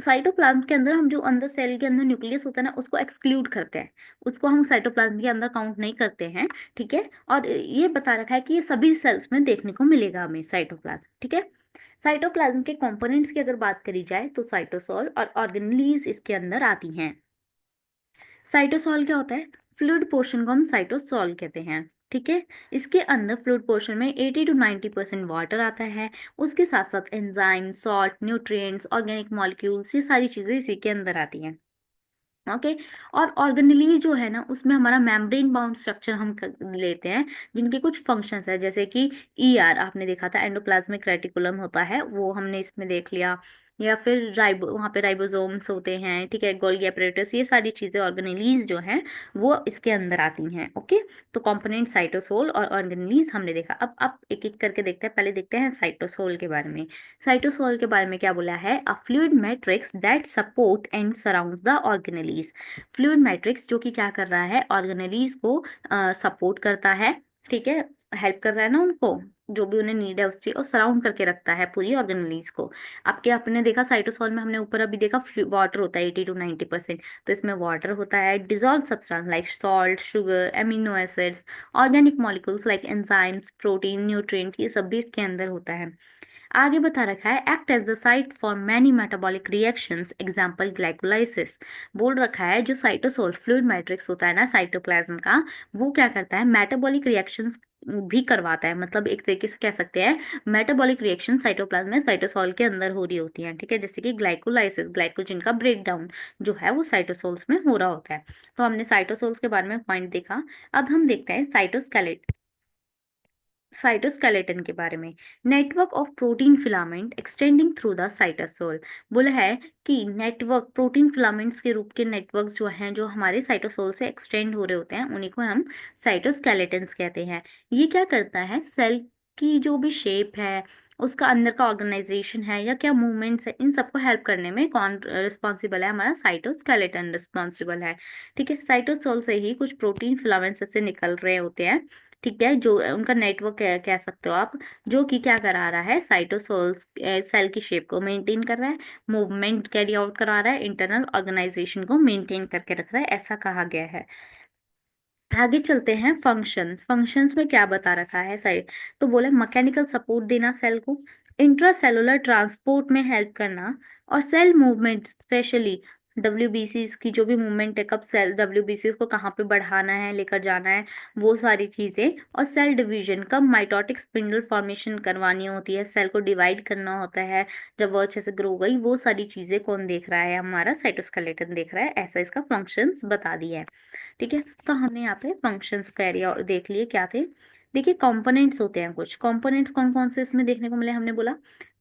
Cytoplasm के अंदर हम जो अंदर सेल के अंदर न्यूक्लियस होता है ना उसको एक्सक्लूड करते हैं, उसको हम साइटोप्लाज्म के अंदर काउंट नहीं करते हैं, ठीक है। और ये बता रखा है कि ये सभी सेल्स में देखने को मिलेगा हमें साइटोप्लाज्म, ठीक है। साइटोप्लाज्म के कंपोनेंट्स की अगर बात करी जाए तो साइटोसोल और ऑर्गेनेलीज इसके अंदर आती हैं। साइटोसोल क्या होता है, फ्लूइड पोर्शन को हम साइटोसोल कहते हैं, ठीक है। इसके अंदर फ्लूइड पोर्शन में 80 to 90% वाटर आता है, उसके साथ साथ enzyme, salt, nutrients, organic molecules, ये सारी चीजें इसी के अंदर आती हैं, ओके। और ऑर्गेनेली जो है ना उसमें हमारा मेम्ब्रेन बाउंड स्ट्रक्चर हम लेते हैं, जिनके कुछ फंक्शंस है, जैसे कि ईआर आपने देखा था, एंडोप्लाज्मिक रेटिकुलम होता है, वो हमने इसमें देख लिया, या फिर राइबो, वहाँ पे राइबोसोम्स होते हैं, ठीक है, गोल्गी एपरेटस, ये सारी चीजें ऑर्गेनेलीज जो हैं वो इसके अंदर आती हैं, ओके। तो कंपोनेंट साइटोसोल और ऑर्गेनेलीज हमने देखा। अब एक एक करके देखते हैं, पहले देखते हैं साइटोसोल के बारे में। साइटोसोल के बारे में क्या बोला है, अ fluid matrix that support and surround the organelles. Fluid matrix जो कि क्या कर रहा है, ऑर्गेनेलीज को सपोर्ट करता है, ठीक है, हेल्प कर रहा है ना उनको, जो भी उन्हें नीड है उससे, और सराउंड करके रखता है पूरी ऑर्गेनेलीज को। आपके आपने देखा साइटोसोल में, हमने ऊपर अभी देखा वाटर होता है 80 to 90%, तो इसमें वाटर होता है, dissolve substance like salt, sugar, amino acids, organic molecules like enzymes, protein, nutrient, ये सब भी इसके अंदर होता है। आगे बता रखा है act as the site for many metabolic reactions, example glycolysis. बोल रखा है जो साइटोसोल फ्लूइड मैट्रिक्स होता है ना साइटोप्लाज्म का, वो क्या करता है, मेटाबॉलिक रिएक्शंस भी करवाता है। मतलब एक तरीके से कह सकते हैं मेटाबॉलिक रिएक्शन साइटोप्लाज्म में साइटोसोल के अंदर हो रही होती हैं, ठीक है, जैसे कि ग्लाइकोलाइसिस, ग्लाइकोजन का ब्रेक डाउन जो है वो साइटोसोल्स में हो रहा होता है। तो हमने साइटोसोल्स के बारे में पॉइंट देखा। अब हम देखते हैं साइटोस्केलेटन के बारे में। Network of protein filament extending through the cytosol. बोला है कि नेटवर्क, प्रोटीन फिलामेंट्स के रूप के नेटवर्क जो हैं, जो हमारे साइटोसोल से एक्सटेंड हो रहे होते हैं, उन्हीं को हम साइटोस्केलेटन्स कहते हैं। ये क्या करता है, सेल की जो भी शेप है, उसका अंदर का ऑर्गेनाइजेशन है या क्या मूवमेंट्स है, इन सबको हेल्प करने में कौन रिस्पॉन्सिबल है, हमारा साइटोस्केलेटन रिस्पॉन्सिबल है। ठीक है, साइटोसोल से ही कुछ प्रोटीन फिलामेंट्स ऐसे निकल रहे होते हैं, ठीक है, जो उनका नेटवर्क कह सकते हो आप, जो कि क्या करा रहा है, साइटोसोल्स सेल की शेप को मेंटेन कर रहा है, मूवमेंट कैरी आउट करा रहा है, इंटरनल ऑर्गेनाइजेशन को मेंटेन करके रख रहा है, ऐसा कहा गया है। आगे चलते हैं फंक्शंस। फंक्शंस में क्या बता रखा है साइड, तो बोले मैकेनिकल सपोर्ट देना सेल को, इंट्रा सेलुलर ट्रांसपोर्ट में हेल्प करना, और सेल मूवमेंट स्पेशली डब्ल्यूबीसी की जो भी मूवमेंट है, कब सेल डब्ल्यूबीसी को कहाँ पे बढ़ाना है, लेकर जाना है, वो सारी चीजें, और सेल डिवीजन, कब माइटोटिक स्पिंडल फॉर्मेशन करवानी होती है, सेल को डिवाइड करना होता है, जब वो अच्छे से ग्रो हो गई, वो सारी चीजें कौन देख रहा है, हमारा साइटोस्केलेटन देख रहा है, ऐसा इसका फंक्शंस बता दिया है। ठीक है, तो हमने यहाँ पे फंक्शंस का एरिया देख लिए क्या थे। देखिए कंपोनेंट्स होते हैं, कुछ कंपोनेंट्स कौन कौन से इसमें देखने को मिले, हमने बोला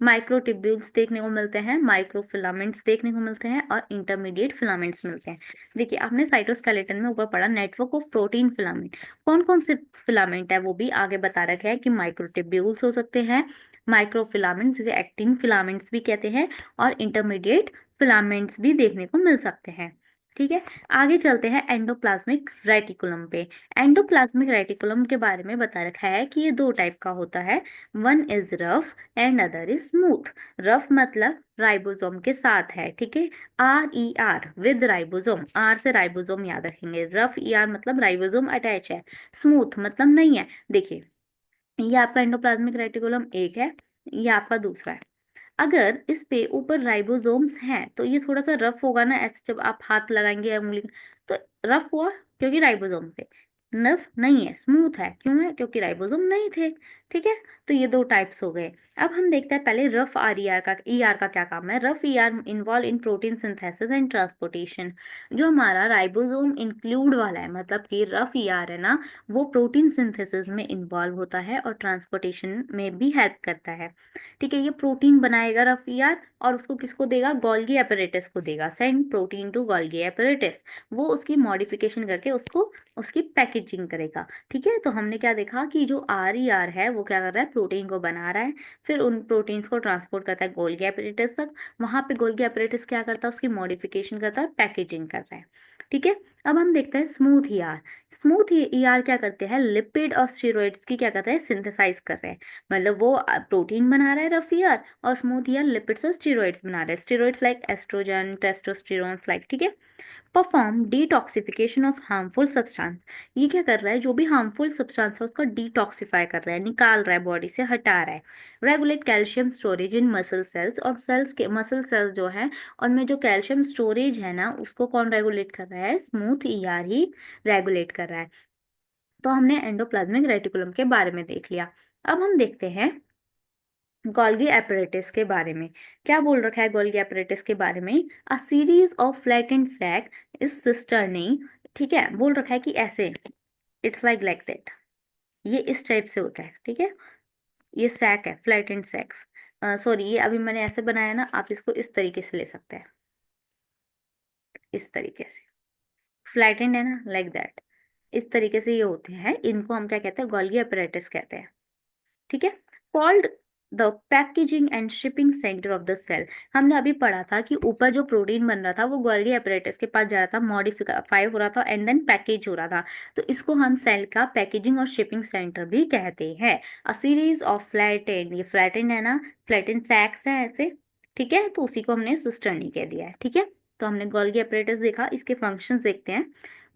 माइक्रोट्यूब्यूल्स देखने को मिलते हैं, माइक्रोफिलामेंट्स देखने को मिलते हैं, और इंटरमीडिएट फिलामेंट्स मिलते हैं। देखिए आपने साइटोस्केलेटन में ऊपर पढ़ा नेटवर्क ऑफ प्रोटीन फिलामेंट, कौन कौन से फिलामेंट है वो भी आगे बता रखा है कि माइक्रोट्यूब्यूल्स हो सकते हैं, माइक्रोफिलामेंट्स जिसे एक्टिन फिलामेंट्स भी कहते हैं, और इंटरमीडिएट फिलामेंट्स भी देखने को मिल सकते हैं। ठीक है, आगे चलते हैं एंडोप्लाज्मिक रेटिकुलम पे। एंडोप्लाज्मिक रेटिकुलम के बारे में बता रखा है कि ये दो टाइप का होता है, one is rough and other is smooth. Rough मतलब राइबोसोम के साथ है, ठीक है, RER विद राइबोसोम, आर से राइबोसोम याद रखेंगे, रफ ER मतलब राइबोसोम अटैच है, स्मूथ मतलब नहीं है। देखिए ये आपका एंडोप्लाज्मिक रेटिकुलम एक है, ये आपका दूसरा है। अगर इस पे ऊपर राइबोसोम्स हैं तो ये थोड़ा सा रफ होगा ना, ऐसे जब आप हाथ लगाएंगे या उंगली, तो रफ हुआ क्योंकि राइबोसोम थे। नफ नहीं है, स्मूथ है, क्यों है, क्योंकि राइबोसोम नहीं थे। ठीक है, तो ये दो टाइप्स हो गए। अब हम देखते हैं पहले रफ RER का, ER का क्या काम है। Rough ER involve in protein synthesis and transportation. जो हमारा राइबोसोम इंक्लूड वाला है, मतलब कि रफ ER है ना, वो प्रोटीन सिंथेसिस में इन्वॉल्व होता है और ट्रांसपोर्टेशन में भी हेल्प करता है। ठीक है, ये प्रोटीन बनाएगा रफ ER, और उसको किसको देगा, गोल्गी एपरेटस को देगा, send protein to Golgi apparatus. वो उसकी मॉडिफिकेशन करके उसको, उसकी पैकेजिंग करेगा। ठीक है, तो हमने क्या देखा कि जो RER है वो क्या कर रहा है, प्रोटीन को बना रहा है, फिर उन प्रोटीन्स को ट्रांसपोर्ट करता है गोल्गी एपरेटस तक, वहां पे गोल्गी एपरेटस क्या करता है, उसकी मॉडिफिकेशन करता है, पैकेजिंग करता है। ठीक है, अब हम देखते हैं स्मूथ ER। स्मूथ ER क्या करते हैं, लिपिड और स्टेरॉइड्स की क्या करते हैं, सिंथेसाइज कर रहे हैं। मतलब वो प्रोटीन बना रहा है रफ ER, और स्मूथ ER लिपिड्स और स्टेरॉइड्स बना रहा है, steroids like oestrogen, testosterone like. ठीक है, perform detoxification of harmful substance. ये क्या कर रहा है, जो भी हार्मफुल सब्सटेंस है उसको डिटॉक्सिफाई कर रहा है, निकाल रहा है, बॉडी से हटा रहा है। रेगुलेट कैल्शियम स्टोरेज इन मसल सेल्स, और सेल्स के मसल सेल्स जो है उनमें जो कैल्शियम स्टोरेज है ना, उसको कौन रेगुलेट कर रहा है, स्मूथ ER ही रेगुलेट कर रहा है। तो हमने एंडोप्लाज्मिक रेटिकुलम के बारे में देख लिया। अब हम देखते हैं गोल्गी एपरेटिस के बारे में। क्या बोल रखा है गोल्गी एपरेटिस के बारे में, a series of flattened sac is cisternae. ठीक है, बोल रखा है कि ऐसे, इट्स लाइक दैट, ये इस टाइप से होता है। ठीक है, ये सैक है, फ्लैटेंड सैक्स, सॉरी ये अभी मैंने ऐसे बनाया ना, आप इसको इस तरीके से ले सकते हैं, इस तरीके से, फ्लैटेंड है ना, लाइक दैट, इस तरीके से ये होते हैं, इनको हम क्या कहते हैं, गोल्गी एपरेटिस कहते हैं। ठीक है, called the packaging and shipping centre of the cell. हमने अभी पढ़ा था कि ऊपर जो प्रोटीन बन रहा था वो गोल्गी एपरेटस के पास जा रहा था, मॉडिफाई हो रहा था एंड देन पैकेज हो रहा था। तो इसको हम सेल का पैकेजिंग और शिपिंग सेंटर भी कहते हैं। अ सीरीज ऑफ फ्लैटेंड, ये फ्लैटेंड है ना, फ्लैटेंड सैक्स है ऐसे, ठीक है, तो उसी को हमने सिस्टर्नी कह दिया है। ठीक है, तो हमने गोल्गी एपरेटस देखा, इसके फंक्शंस देखते हैं।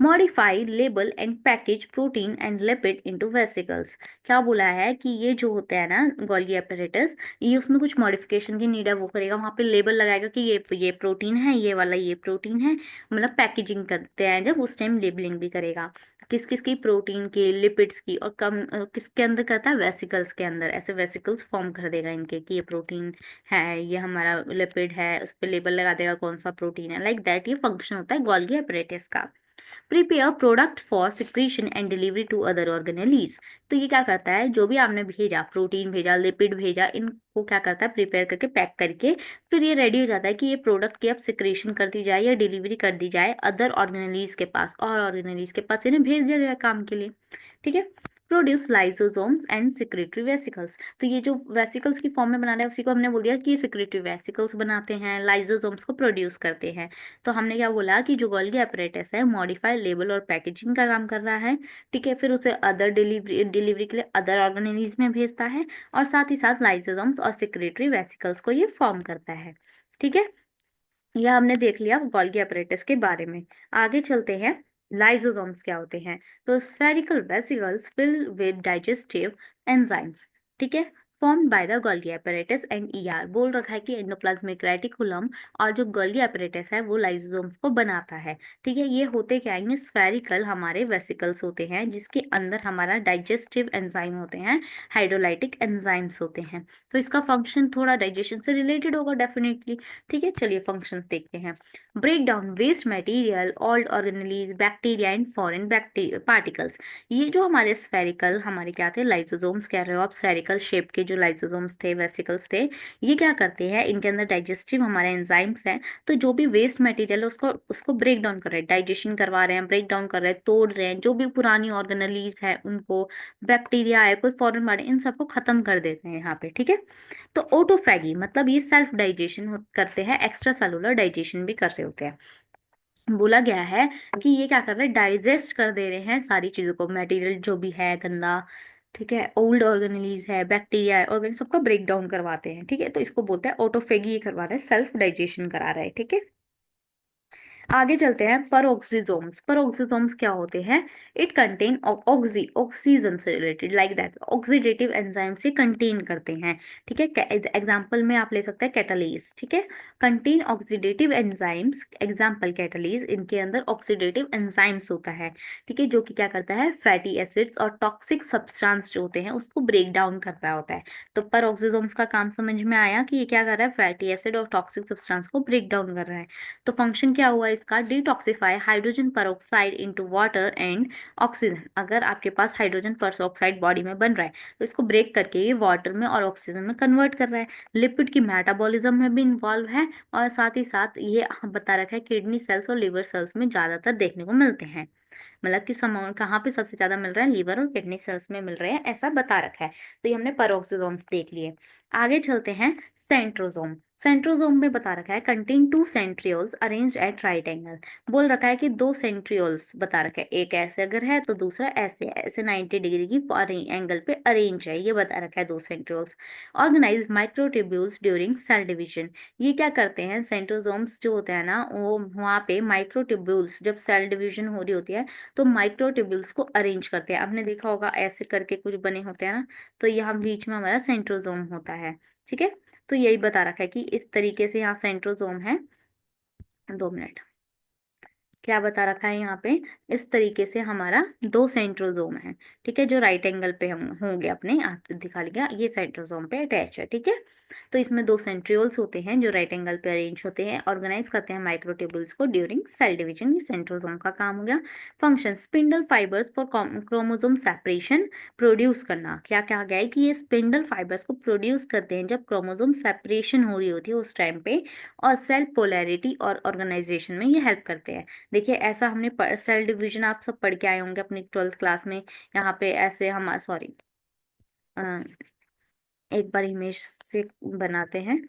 Modify, label and package protein and lipid into vesicles. क्या बोला है कि ये जो होता है ना गोल्गी एपरेटस, ये उसमें कुछ मॉडिफिकेशन की नीड है, वो करेगा, वहां पे लेबल लगाएगा कि ये प्रोटीन है, ये वाला ये प्रोटीन है, मतलब पैकेजिंग करते हैं जब, उस टाइम लेबलिंग भी करेगा किस किस की, प्रोटीन की, लिपिड्स की, और कम किसके अंदर करता है, वेसिकल्स के अंदर। ऐसे वेसिकल्स फॉर्म कर देगा इनके कि ये प्रोटीन है, ये हमारा लिपिड है, उस पर लेबल लगा देगा कौन सा प्रोटीन है, लाइक दैट। ये फंक्शन होता है गोल्गी एपरेटस का। Prepare product for secretion and delivery to other organelles. तो ये क्या करता है, जो भी आपने भेजा, प्रोटीन भेजा, लिपिड भेजा, इनको क्या करता है, प्रिपेयर करके पैक करके फिर ये रेडी हो जाता है कि ये प्रोडक्ट की अब सिक्रीशन कर दी जाए या डिलीवरी कर दी जाए अदर ऑर्गेनेलीज के पास, और ऑर्गेनेलीज के पास इन्हें भेज दिया जाए काम के लिए। ठीक है, produce lysosomes and secretory vesicles. तो ये जो वेसिकल्स की फॉर्म में बना रहा है उसी को हमने बोल दिया कि ये सिक्रेटरी वेसिकल्स बनाते हैं, लाइसोसोम्स को प्रोड्यूस करते हैं। तो हमने क्या बोला कि जो गोल्गी एपरेटस है मॉडिफाई, लेबल और पैकेजिंग का काम कर रहा है। ठीक है, फिर उसे अदर डिलीवरी के लिए अदर ऑर्गेनेलीज में भेजता है, और साथ ही साथ लाइसोसोम्स और सिक्रेटरी वेसिकल्स को ये फॉर्म करता है। ठीक है, यह हमने देख लिया गोल्गी एपरेटस के बारे में। आगे चलते हैं, लाइसोसोम्स क्या होते हैं। तो spherical vesicles fill with digestive enzymes, ठीक है, formed by the Golgi apparatus and ER. बोल रखा है कि एंडोप्लाज्मिक रेटिकुलम और जो गोल्गी एपरेटस है वो लाइसोसोम्स को बनाता है। ठीक है, ये होते क्या है, स्फेरिकल हमारे वेसिकल्स होते हैं जिसके अंदर हमारा डाइजेस्टिव एंजाइम होते हैं, हाइड्रोलाइटिक एंजाइम्स होते हैं। तो इसका फंक्शन थोड़ा डाइजेशन से रिलेटेड होगा डेफिनेटली। ठीक है, चलिए फंक्शन देखते हैं। Break down waste material, old organelles, bacteria and foreign particles. ये जो हमारे स्फेरिकल, हमारे क्या थे, लाइसोसोम्स कह रहे हो आप, स्फेरिकल शेप के जो लाइसोसोम्स थे, वेसिकल्स थे, ये क्या करते हैं, इनके अंदर डाइजेस्टिव हमारे एंजाइम्स हैं। तो जो भी वेस्ट मटेरियल है उसको उसको ब्रेक डाउन कर रहे हैं, डाइजेशन करवा रहे हैं, ब्रेक डाउन कर रहे हैं, तोड़ रहे हैं, जो भी पुरानी ऑर्गेनेलीज है उनको, बैक्टीरिया है, कोई फॉरेन बॉडी, इन सबको खत्म कर देते हैं यहाँ पे। ठीक है, तो ऑटोफैगी मतलब ये सेल्फ डाइजेशन करते हैं, एक्स्ट्रा सेलुलर डाइजेशन भी कर रहे होते हैं। बोला गया है कि ये क्या कर रहे हैं, डाइजेस्ट कर दे रहे हैं सारी चीजों को, मटेरियल जो भी है गंदा, ठीक है, ओल्ड ऑर्गेनेलीज है, बैक्टीरिया है, ऑर्गेन सबका ब्रेक डाउन करवाते हैं। ठीक है, तो इसको बोलते हैं ऑटोफेगी, ये करवा रहे हैं, सेल्फ डाइजेशन करा रहे हैं। ठीक है, आगे चलते हैं, परोक्सीजोम्स। परोक्सीजोम्स क्या होते हैं, इट कंटेन ऑक्सीजन से related, like that, oxidative enzyme से कंटेन करते हैं। ठीक है, एग्जांपल में आप ले सकते हैं कैटालीज। ठीक है, कंटेन ऑक्सीडेटिव एंजाइम्स, एग्जांपल कैटालीज, इनके अंदर ऑक्सीडेटिव एंजाइम्स होता है। ठीक है, जो कि क्या करता है, फैटी एसिड्स और टॉक्सिक सब्सटेंस जो होते हैं उसको ब्रेक डाउन कर रहा होता है। तो परोक्सीजोम्स का काम समझ में आया कि ये क्या कर रहा है, फैटी एसिड और टॉक्सिक सब्सटेंस को ब्रेक डाउन कर रहा है। तो फंक्शन क्या हुआ इसका, detoxify hydrogen peroxide into water and oxygen. अगर आपके पास हाइड्रोजन पेरोक्साइड बॉडी में बन रहा है तो इसको ब्रेक करके ये वाटर में और ऑक्सीजन में कन्वर्ट कर रहा है। लिपिड की मेटाबॉलिज्म में भी इन्वॉल्व है, और साथ ही साथ ये बता रखा है किडनी सेल्स और लिवर सेल्स में ज्यादातर देखने को मिलते हैं। मतलब कि समान कहाँ पे सबसे ज्यादा मिल रहा है, लीवर और किडनी सेल्स में मिल रहे हैं, ऐसा बता रखा है। तो ये हमने परोक्सीजोम्स देख लिए। आगे चलते हैं, सेंट्रोजोम। सेंट्रोजोम में बता रखा है contain two centrioles arranged at right angle. बोल रखा है कि दो सेंट्रियोल्स बता रखा है, एक ऐसे अगर है तो दूसरा ऐसे है, ऐसे 90 डिग्री की एंगल पे अरेंज है, ये बता रखा है दो centrioles. Organise microtubules during cell division. ये क्या करते हैं, सेंट्रोजोम्स जो होते हैं ना, वो वहाँ पे माइक्रोट्यूब्यूल्स, जब सेल डिवीजन हो रही होती है तो माइक्रोट्यूब्यूल्स को अरेंज करते हैं। आपने देखा होगा ऐसे करके कुछ बने होते हैं ना, तो यहाँ बीच में हमारा सेंट्रोजोम होता है। ठीक है, तो यही बता रखा है कि इस तरीके से यहाँ सेंट्रोजोम है। 2 मिनट, क्या बता रखा है यहाँ पे, इस तरीके से हमारा दो सेंट्रोजोम है। ठीक है, जो राइट एंगल पे हम होंगे, अपने आप दिखा लिया, ये सेंट्रोजोम पे अटैच है। ठीक है, तो इसमें दो सेंट्रियोल्स होते हैं जो राइट एंगल पे अरेंज होते हैं, ऑर्गेनाइज करते हैं माइक्रोट्यूब्यूल्स को ड्यूरिंग सेल डिवीजन। ये सेंट्रोजोम का काम हो गया। Function, spindle fibres for chromosome separation produce करना। क्या कहा गया है कि ये स्पिंडल फाइबर्स को प्रोड्यूस करते हैं जब क्रोमोसोम सेपरेशन हो रही होती है उस टाइम पे, और सेल पोलैरिटी और ऑर्गेनाइजेशन में ये हेल्प करते हैं। देखिए ऐसा हमने सेल डिवीजन आप सब पढ़ के आए होंगे अपनी 12th क्लास में। यहाँ पे ऐसे हम, सॉरी, एक बार इमेज से बनाते हैं।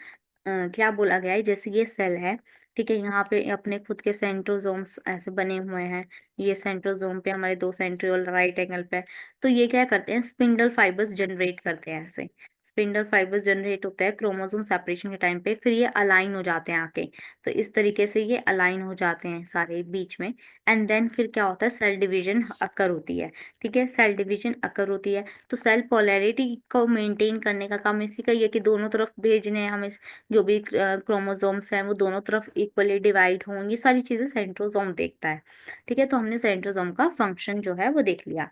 क्या बोला गया है, जैसे ये सेल है, ठीक है, यहाँ पे अपने खुद के सेंट्रोसोम्स ऐसे बने हुए हैं। ये सेंट्रोसोम पे हमारे दो सेंट्रियोल राइट एंगल पे। तो ये क्या करते हैं, स्पिंडल फाइबर्स जनरेट करते हैं ऐसे। स्पिंडल फाइबर्स जनरेट होता है क्रोमोसोम सेपरेशन के टाइम पे, फिर ये अलाइन हो जाते हैं आके। तो इस तरीके से ये अलाइन हो जाते हैं सारे बीच में। एंड देन फिर क्या होता है, सेल डिवीजन अकर होती है। ठीक है, सेल डिवीजन अकर होती है। तो सेल पोलैरिटी को मेंटेन करने का काम इसी का ही है कि दोनों तरफ भेजने हैं हमें। जो भी क्रोमोसोम्स हैं वो दोनों तरफ इक्वली डिवाइड हों, ये सारी चीजें सेंट्रोसोम देखता है। ठीक है, तो हमने सेंट्रोसोम का फंक्शन जो है वो देख लिया।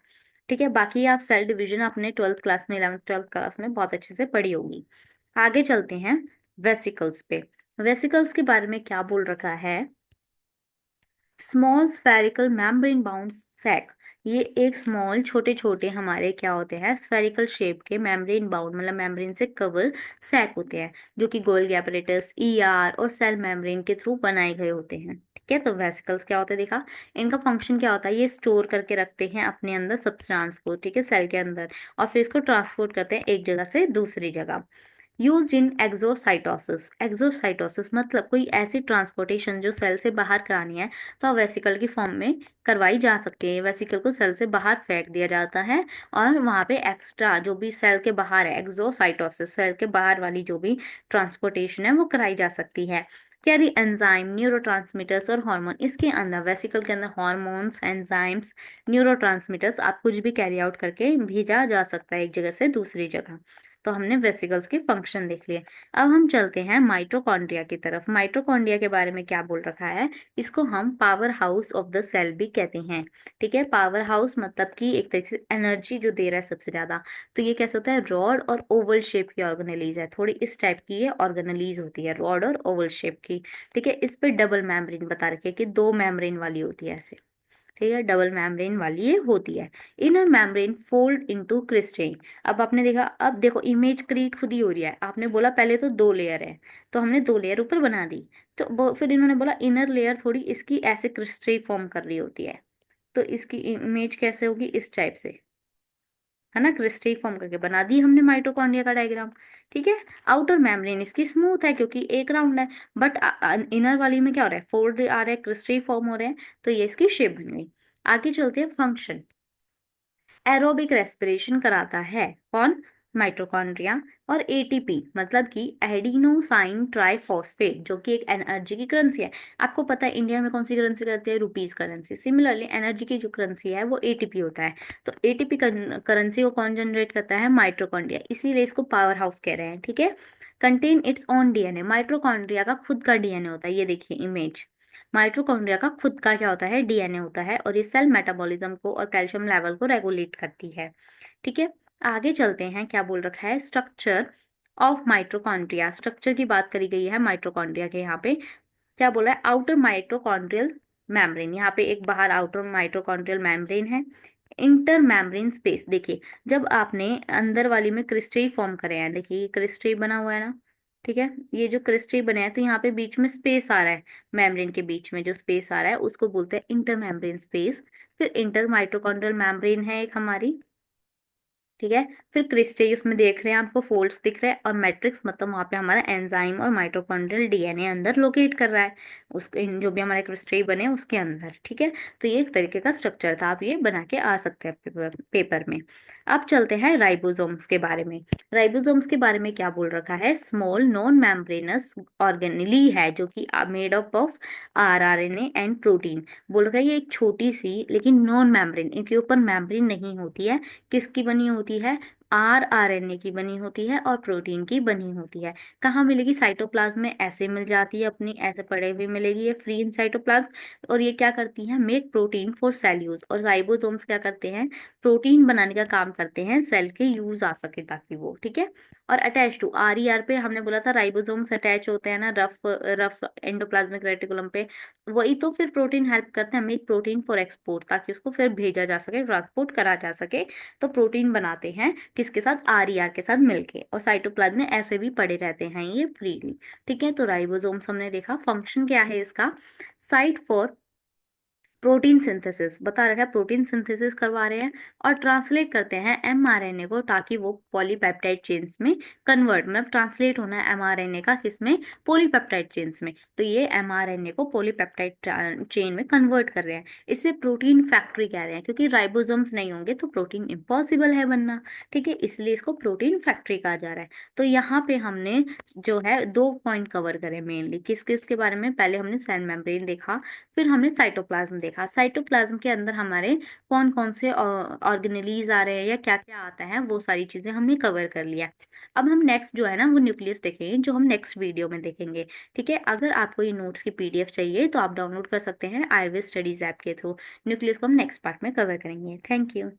ठीक है, बाकी आप सेल डिवीजन अपने 12th क्लास में, 11th 12th क्लास में बहुत अच्छे से पढ़ी होगी। आगे चलते हैं वेसिकल्स पे। वेसिकल्स के बारे में क्या बोल रखा है, small spherical membrane bound sac. ये एक स्मॉल छोटे छोटे हमारे क्या होते हैं, स्फेरिकल शेप के मेम्ब्रेन बाउंड, मतलब मेम्ब्रेन से कवर सैक होते हैं, जो कि गोल्गी एपरेटस, ईआर और सेल मेम्ब्रेन के थ्रू बनाए गए होते हैं। ठीक है, तो वेसिकल्स क्या होता है देखा। इनका फंक्शन क्या होता है, ये स्टोर करके रखते हैं अपने अंदर सब्सटेंस को, ठीक है, सेल के अंदर, और फिर इसको ट्रांसपोर्ट करते हैं एक जगह से दूसरी जगह। Use in exocytosis. एक्सोसाइटोसिस मतलब कोई ऐसी ट्रांसपोर्टेशन जो सेल से बाहर करानी है, तो वेसिकल की फॉर्म में करवाई जा सकती है। वेसिकल को सेल से बाहर फेंक दिया जाता है और वहां पे एक्स्ट्रा जो भी सेल के बाहर है, एक्सोसाइटोसिस सेल के बाहर वाली जो भी ट्रांसपोर्टेशन है वो कराई जा सकती है। कैरी एंजाइम, न्यूरोट्रांसमीटर्स और हार्मोन। इसके अंदर वेसिकल के अंदर हार्मोन्स, एंजाइम्स, न्यूरोट्रांसमीटर्स आप कुछ भी कैरी आउट करके भेजा जा सकता है एक जगह से दूसरी जगह। तो हमने वेसिकल्स के फंक्शन देख लिए। अब हम चलते हैं माइटोकॉन्ड्रिया की तरफ। माइटोकॉन्ड्रिया के बारे में क्या बोल रखा है, इसको हम power house of the cell भी कहते हैं। ठीक है, पावर हाउस मतलब कि एक तरीके से एनर्जी जो दे रहा है सबसे ज्यादा। तो ये कैसे होता है, रॉड और ओवल शेप की ऑर्गेनेलीज है, थोड़ी इस टाइप की ये ऑर्गेनेलीज होती है, रॉड और ओवल शेप की। ठीक है, इस पे डबल मेम्ब्रेन बता रखे कि दो मेम्ब्रेन वाली होती है ऐसे। ठीक है, डबल मेम्ब्रेन वाली ये होती है। Inner membrane fold into crystal. अब आपने देखा, अब देखो इमेज क्रिएट खुद ही हो रही है। आपने बोला पहले तो दो लेयर है, तो हमने दो लेयर ऊपर बना दी। तो फिर इन्होंने बोला इनर लेयर थोड़ी इसकी ऐसे क्रिस्टल फॉर्म कर रही होती है। तो इसकी इमेज कैसे होगी, इस टाइप से, है ना, क्रिस्टल फॉर्म करके बना दी हमने माइटोकॉन्ड्रिया का डायग्राम। ठीक है, आउटर मेम्ब्रेन इसकी स्मूथ है क्योंकि एक राउंड है, बट इनर वाली में क्या हो रहा है, फोल्ड आ रहा है, क्रिस्टल फॉर्म हो रहे हैं, तो ये इसकी शेप बन गई। आगे चलते हैं फंक्शन। एरोबिक रेस्पिरेशन कराता है कौन, माइटोकॉन्ड्रिया। और एटीपी मतलब कि एडिनोसाइन ट्राइफॉस्फेट, जो कि एक एनर्जी की करेंसी है। आपको पता है इंडिया में कौन सी करेंसी करती है, रुपीज करेंसी। सिमिलरली एनर्जी की जो करेंसी है वो एटीपी होता है। तो एटीपी करेंसी को कौन जनरेट करता है, माइटोकॉन्ड्रिया, इसीलिए इसको पावर हाउस कह रहे हैं। ठीक है, contain its own DNA. Mitochondria का खुद का डीएनए होता है, ये देखिए इमेज। माइटोकॉन्ड्रिया का खुद का क्या होता है, डीएनए होता है, और ये सेल मेटाबॉलिज्म को और कैल्शियम लेवल को रेगुलेट करती है। ठीक है, आगे चलते हैं। क्या बोल रखा है, स्ट्रक्चर ऑफ माइटोकॉन्ड्रिया। स्ट्रक्चर की बात करी गई है माइटोकॉन्ड्रिया के। यहाँ पे क्या बोला है, आउटर माइटोकॉन्ड्रियल मेम्ब्रेन, यहाँ पे एक बाहर आउटर माइटोकॉन्ड्रियल मेम्ब्रेन है। इंटर मेम्ब्रेन स्पेस, देखिए जब आपने अंदर वाली में क्रिस्टल फॉर्म करे हैं, देखिए ये क्रिस्टल बना हुआ है ना। ठीक है, ये जो क्रिस्टल बने हैं, तो यहाँ पे बीच में स्पेस आ रहा है, मेम्ब्रेन के बीच में जो स्पेस आ रहा है उसको बोलते हैं इंटर मेम्ब्रेन स्पेस। फिर इंटर माइटोकॉन्ड्रियल मेम्ब्रेन है एक हमारी। ठीक है, फिर क्रिस्टल उसमें देख रहे हैं आपको फोल्ड्स दिख रहे हैं, और मैट्रिक्स मतलब वहां पे हमारा एंजाइम और माइटोकॉन्ड्रियल डीएनए अंदर लोकेट कर रहा है, उसके इन जो भी हमारे क्रिस्टल बने हैं उसके अंदर। ठीक है, तो ये एक तरीके का स्ट्रक्चर था, आप ये बना के आ सकते हैं पेपर में। अब चलते हैं राइबोसोम्स के बारे में। राइबोसोम्स के बारे में क्या बोल रखा है, स्मॉल नॉन मेम्ब्रेनस ऑर्गेनेली है, जो कि made up of rRNA and protein. बोल रखा है ये एक छोटी सी लेकिन नॉन मेम्ब्रेन, इनके ऊपर मेम्ब्रेन नहीं होती है, किसकी बनी होती है, आरआरएनए की बनी होती है और प्रोटीन की बनी होती है। कहाँ मिलेगी, साइटोप्लाज्म में ऐसे मिल जाती है अपनी, ऐसे पड़े हुए मिलेगी ये फ्री इन साइटोप्लाज्म। और ये क्या करती है, make protein for sale use. और राइबोसोम्स क्या करते हैं, प्रोटीन बनाने का काम करते हैं, सेल के यूज आ सके ताकि वो। ठीक है, और अटैच टू आरईआर पे हमने बोला था राइबोसोम्स अटैच होते हैं ना रफ रफ एंडोप्लाज्मिक रेटिकुलम पे, वही तो फिर प्रोटीन हेल्प करते हैं मेक प्रोटीन फॉर एक्सपोर्ट, ताकि उसको फिर भेजा जा सके, ट्रांसपोर्ट करा जा सके। तो प्रोटीन बनाते हैं किसके साथ, आरईआर के साथ मिलके, और साइटोप्लाज्म में ऐसे भी पड़े रहते हैं ये फ्रीली। ठीक है, तो राइबोसोम्स हमने देखा, फंक्शन क्या है इसका, साइट फॉर प्रोटीन सिंथेसिस बता रखा है, प्रोटीन सिंथेसिस करवा रहे हैं और ट्रांसलेट करते हैं एमआरएनए को, ताकि वो पॉलीपेप्टाइड चेन्स में कन्वर्ट, मतलब ट्रांसलेट होना है एमआरएनए का किसमें, पॉलीपेप्टाइड चेन्स में। तो ये एमआरएनए को पॉलीपेप्टाइड चेन में कन्वर्ट कर रहे हैं, इसे प्रोटीन फैक्ट्री कह रहे हैं, क्योंकि राइबोसोम्स नहीं होंगे तो प्रोटीन इम्पॉसिबल है बनना। ठीक है, इसलिए इसको प्रोटीन फैक्ट्री कहा जा रहा है। तो यहाँ पे हमने जो है 2 पॉइंट कवर करे मेनली, किस किस के बारे में, पहले हमने सेल मेम्ब्रेन देखा, फिर हमने साइटोप्लाज्म देखा। साइटोप्लाज्म के अंदर हमारे कौन कौन से ऑर्गेनेलीज आ रहे हैं या क्या क्या आता है, वो सारी चीजें हमने कवर कर लिया। अब हम नेक्स्ट जो है ना वो न्यूक्लियस देखेंगे, जो हम नेक्स्ट वीडियो में देखेंगे। ठीक है, अगर आपको ये नोट्स की पीडीएफ चाहिए तो आप डाउनलोड कर सकते हैं आयुर्वेद स्टडीज ऐप के थ्रू। न्यूक्लियस को हम नेक्स्ट पार्ट में कवर करेंगे। Thank you.